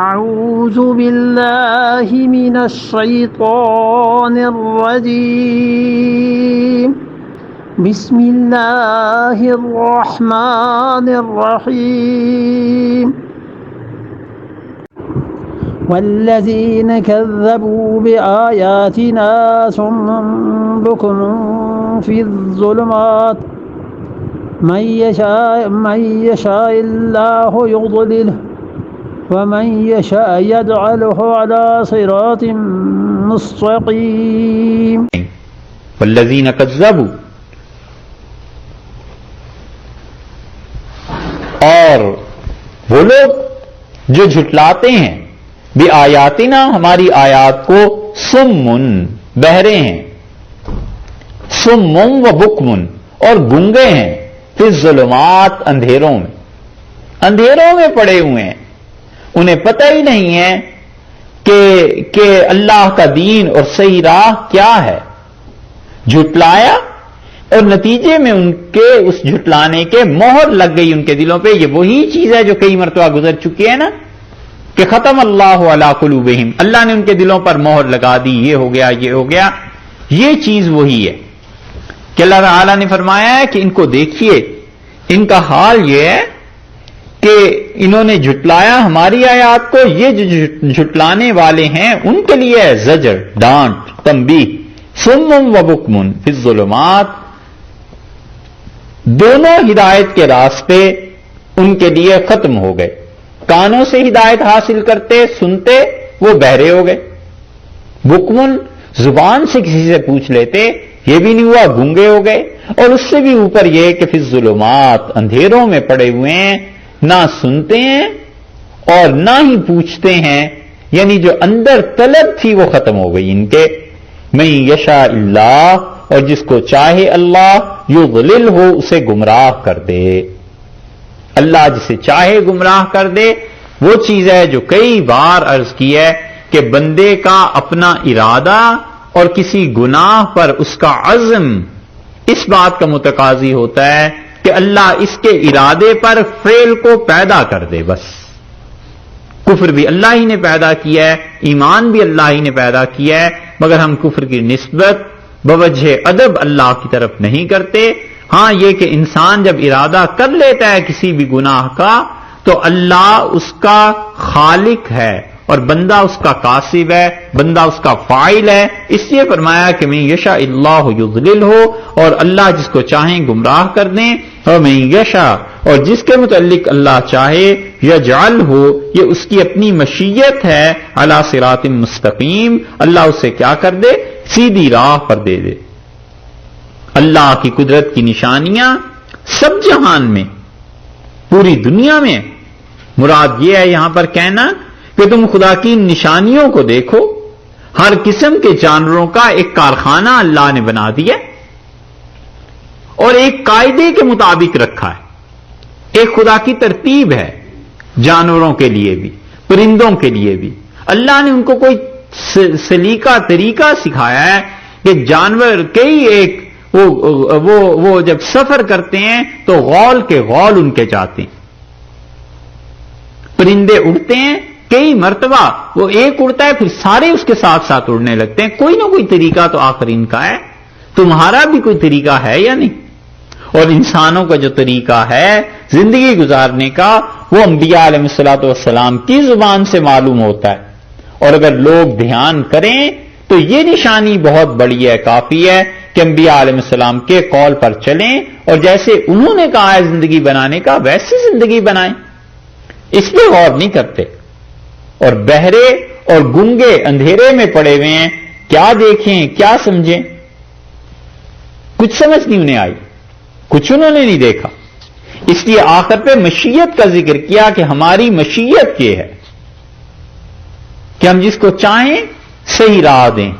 أعوذ بالله من الشيطان الرجيم بسم الله الرحمن الرحيم والذين كذبوا بآياتنا صم بكم في الظلمات من يشاء الله يضلله ومن يشاء يجعله على صراط مستقيم والذین کذبوا، اور وہ لوگ جو جھٹلاتے ہیں بآیاتنا، ہماری آیات کو، سمن، بہرے ہیں، سمن و بکمن، اور گنگے ہیں، فی الظلمات، اندھیروں میں پڑے ہوئے ہیں، انہیں پتہ ہی نہیں ہے کہ اللہ کا دین اور صحیح راہ کیا ہے، جھٹلایا اور نتیجے میں ان کے اس جھٹلانے کے مہر لگ گئی ان کے دلوں پہ۔ یہ وہی چیز ہے جو کئی مرتبہ گزر چکی ہے نا، کہ ختم اللہ علی قلوبہم، اللہ نے ان کے دلوں پر مہر لگا دی، یہ ہو گیا، یہ ہو گیا۔ یہ چیز وہی ہے کہ اللہ تعالیٰ نے فرمایا ہے کہ ان کو دیکھیے، ان کا حال یہ ہے کہ انہوں نے جھٹلایا ہماری آیات کو۔ یہ جو جھٹلانے والے ہیں ان کے لیے زجر، ڈانٹ، تنبیہ، صم و بکم فی الظلمات، دونوں ہدایت کے راستے ان کے لیے ختم ہو گئے۔ کانوں سے ہدایت حاصل کرتے، سنتے، وہ بہرے ہو گئے۔ بکمن، زبان سے کسی سے پوچھ لیتے، یہ بھی نہیں ہوا، گونگے ہو گئے۔ اور اس سے بھی اوپر یہ کہ فی الظلمات، اندھیروں میں پڑے ہوئے ہیں، نہ سنتے ہیں اور نہ ہی پوچھتے ہیں، یعنی جو اندر طلب تھی وہ ختم ہو گئی ان کے۔ من یشاء اللہ، اور جس کو چاہے اللہ، یضلل ہو، اسے گمراہ کر دے۔ اللہ جسے چاہے گمراہ کر دے۔ وہ چیز ہے جو کئی بار عرض کی ہے کہ بندے کا اپنا ارادہ اور کسی گناہ پر اس کا عزم اس بات کا متقاضی ہوتا ہے کہ اللہ اس کے ارادے پر فعل کو پیدا کر دے۔ بس کفر بھی اللہ ہی نے پیدا کیا ہے، ایمان بھی اللہ ہی نے پیدا کیا ہے، مگر ہم کفر کی نسبت بوجہ ادب اللہ کی طرف نہیں کرتے۔ ہاں یہ کہ انسان جب ارادہ کر لیتا ہے کسی بھی گناہ کا تو اللہ اس کا خالق ہے اور بندہ اس کا کاسب ہے، بندہ اس کا فاعل ہے۔ اس لیے فرمایا کہ من یشاء اللہ یضلل ہو، اور اللہ جس کو چاہیں گمراہ کر دیں، اور من یشاء، اور جس کے متعلق اللہ چاہے، یجعل ہو، یہ اس کی اپنی مشیت ہے، علی صراط مستقیم، اللہ اسے کیا کر دے، سیدھی راہ پر دے دے۔ اللہ کی قدرت کی نشانیاں سب جہان میں، پوری دنیا میں، مراد یہ ہے یہاں پر کہنا کہ تم خدا کی نشانیوں کو دیکھو۔ ہر قسم کے جانوروں کا ایک کارخانہ اللہ نے بنا دیا اور ایک قاعدے کے مطابق رکھا ہے، ایک خدا کی ترتیب ہے جانوروں کے لیے بھی، پرندوں کے لیے بھی۔ اللہ نے ان کو کوئی سلیقہ طریقہ سکھایا ہے کہ جانور کئی ایک وہ جب سفر کرتے ہیں تو غول کے غول ان کے جاتے ہیں، پرندے اڑتے ہیں، کئی مرتبہ وہ ایک اڑتا ہے پھر سارے اس کے ساتھ ساتھ اڑنے لگتے ہیں۔ کوئی نہ کوئی طریقہ تو آخر ان کا ہے، تمہارا بھی کوئی طریقہ ہے یا نہیں؟ اور انسانوں کا جو طریقہ ہے زندگی گزارنے کا وہ انبیاء علیہ الصلوۃ والسلام کی زبان سے معلوم ہوتا ہے، اور اگر لوگ دھیان کریں تو یہ نشانی بہت بڑی ہے، کافی ہے کہ انبیاء علیہ السلام کے قول پر چلیں اور جیسے انہوں نے کہا ہے زندگی بنانے کا ویسی زندگی بنائیں، اس پہ غور نہیں کرتے، اور بہرے اور گنگے اندھیرے میں پڑے ہوئے ہیں، کیا دیکھیں کیا سمجھیں، کچھ سمجھ نہیں انہیں آئی، کچھ انہوں نے نہیں دیکھا۔ اس لیے آخر پہ مشیت کا ذکر کیا کہ ہماری مشیت یہ ہے کہ ہم جس کو چاہیں صحیح راہ دیں،